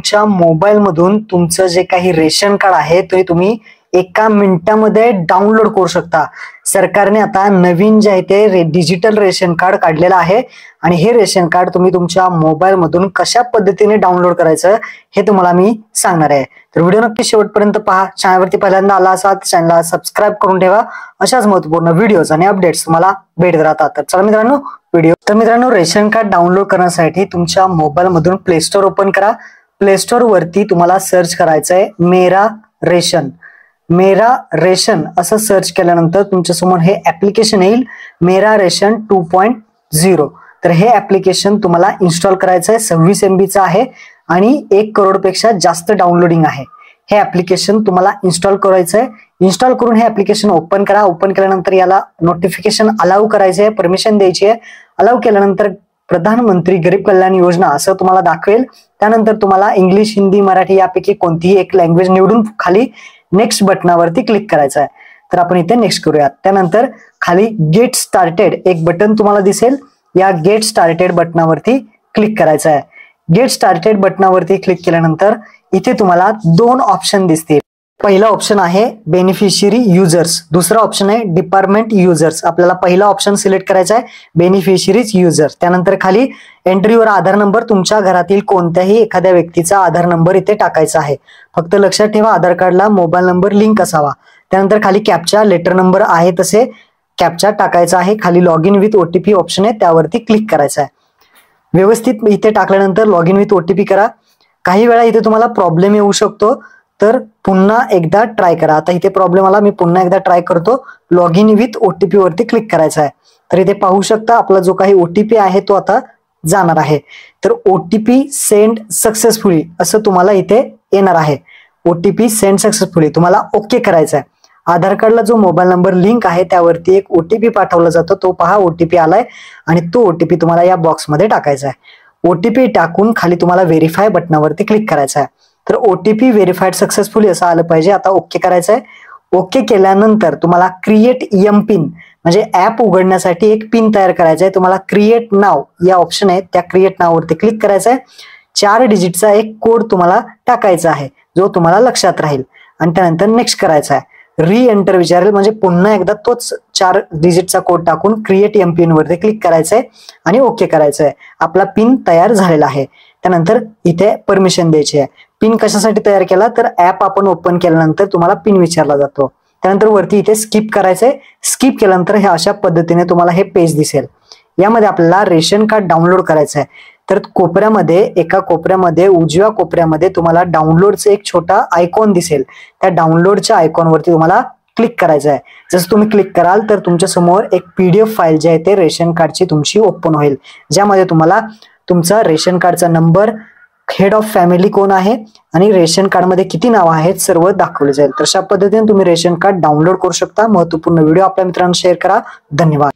तुमच्या मोबाईल मधून तुमचं जे काही रेशन कार्ड आहे ते तुम्ही एका मिनिटामध्ये डाउनलोड करू शकता। सरकारने आता नवीन जे आहे ते डिजिटल रेशन कार्ड काढलेलं आहे आणि हे रेशन कार्ड तुम्ही तुमच्या मोबाईल मधून कशा पद्धतीने डाउनलोड करायचं हे तुम्हाला मी सांगणार आहे। तर व्हिडिओ नक्की शेवटपर्यंत पहा। चॅनलवरती पहिल्यांदा आला असाल तर चॅनलला सबस्क्राइब करून ठेवा, अशाच महत्त्वपूर्ण व्हिडिओज आणि अपडेट्स तुम्हाला भेटत राहतात। तर चला मित्रांनो, रेशन कार्ड डाउनलोड करण्यासाठी तुमच्या मोबाईल मधून प्ले स्टोर ओपन करा। प्ले स्टोर वरती तुम्हाला सर्च करायचं आहे मेरा रेशन असं सर्च केल्यानंतर तुमच्या समोर हे ऍप्लिकेशन येईल, मेरा रेशन 2.0। तर हे ऍप्लिकेशन तुम्हाला इन्स्टॉल करायचं आहे। 26 MB चा आहे आणि 1 करोड पेक्षा जास्त डाउनलोडिंग आहे। हे ऍप्लिकेशन तुम्हाला इन्स्टॉल करायचं आहे। इन्स्टॉल करून हे ऍप्लिकेशन ओपन करा। ओपन केल्यानंतर याला नोटिफिकेशन अलाउ करायचे आहे, परमिशन द्यायची आहे। अलाउ केल्यानंतर प्रधानमंत्री गरीब कल्याण योजना असं तुम्हाला दाखवेल। त्यानंतर तुम्हाला इंग्लिश, हिंदी, मराठी यापैकी कोणतीही एक लँग्वेज निवडून खाली नेक्स्ट बटनावरती क्लिक करायचं आहे। तर आपण इथे नेक्स्ट करूयात। त्यानंतर खाली गेट स्टार्टेड एक बटन तुम्हाला दिसेल, या गेट स्टार्टेड बटनावरती क्लिक करायचं आहे। गेट स्टार्टेड बटनावरती क्लिक केल्यानंतर इथे तुम्हाला 2 ऑप्शन दिसतील। पहिला ऑप्शन आहे बेनिफिशियरी युजर्स, दुसरा ऑप्शन आहे डिपार्टमेंट युजर्स। आपल्याला पहिला ऑप्शन सिलेक्ट करायचा आहे, बेनिफिशियरीज युजर्स। त्यानंतर खाली एंट्री वर आधार नंबर, तुमच्या घरातील कोणत्याही एखाद्या व्यक्तीचा आधार नंबर इथे टाकायचा आहे। फक्त लक्षात ठेवा आधार कार्डला मोबाईल नंबर लिंक असावा। त्यानंतर खाली कॅप्चा लेटर नंबर आहे तसे कॅप्चा टाकायचा आहे। खाली log in with OTP option आहे, त्यावरती क्लिक करायचं आहे। व्यवस्थित इथे टाकल्यानंतर लॉग इन विथ OTP करा। काही वेळा इथे तुम्हाला प्रॉब्लेम येऊ शकतो, तर पुन्हा एकदा ट्राय करा। आता इथे प्रॉब्लेम आला, मी पुन्हा एकदा ट्राय करतो। लॉग इन विथ OTP वरती क्लिक करायचं आहे। तर इथे पाहू शकता आपला जो काही OTP आहे तो आता जाणार आहे। तर OTP सेंड सक्सेसफुली असं तुम्हाला इथे येणार आहे। OTP सेंड सक्सेसफुली तुम्हाला ओके करायचं आहे। आधार कार्डला जो मोबाईल नंबर लिंक आहे त्यावरती एक OTP पाठवला जातो, तो पहा OTP आलाय आणि तो OTP तुम्हाला या बॉक्समध्ये टाकायचा आहे। OTP टाकून खाली तुम्हाला व्हेरीफाय बटनावरती क्लिक करायचं आहे। तर OTP व्हेरीफाईड सक्सेसफुली असं आलं पाहिजे। आता ओके करायचं आहे। ओके केल्यानंतर तुम्हाला क्रिएट एम पिन म्हणजे ऍप उघडण्यासाठी एक पिन तयार करायचा आहे। तुम्हाला क्रिएट नाव या ऑप्शन आहे, त्या क्रिएट नाववरती क्लिक करायचं आहे। 4 डिजिटचा एक कोड तुम्हाला टाकायचा आहे, जो तुम्हाला लक्षात राहील आणि त्यानंतर नेक्स्ट करायचा आहे। री एंटर विचारेल म्हणजे पुन्हा एकदा तोच 4 डिजिटचा कोड टाकून क्रिएट एम पिन वरती क्लिक करायचंय आणि ओके करायचंय। आपला पिन तयार झालेला आहे। त्यानंतर इथे परमिशन द्यायची आहे। पिन कशासाठी तयार केला, तर ऍप आपण ओपन केल्यानंतर तुम्हाला पिन विचारला जातो। त्यानंतर वरती इथे स्किप करायचंय। स्किप केल्यानंतर हे अशा पद्धतीने तुम्हाला हे पेज दिसेल। यामध्ये आपल्याला रेशन कार्ड डाउनलोड करायचं आहे। तर एका कोपऱ्यामध्ये उजव्या कोपऱ्यामध्ये तुम्हाला डाउनलोडचं एक छोटा आयकॉन दिसेल। त्या डाउनलोडच्या आयकॉनवरती तुम्हाला क्लिक करायचं आहे। जसं तुम्ही क्लिक कराल तर तुमच्या समोर एक PDF फाईल जी आहे ते रेशन कार्डची तुमची ओपन होईल, ज्यामध्ये तुम्हाला तुमचा रेशन कार्डचा नंबर, हेड ऑफ फॅमिली कोण आहे आणि रेशन कार्ड मध्ये किती नावं आहेत सर्व दाखवले जाईल। तर अशा पद्धतीने तुम्ही रेशन कार्ड डाउनलोड करू शकता। महत्त्वपूर्ण व्हिडिओ आपल्या मित्रांना शेअर करा। धन्यवाद।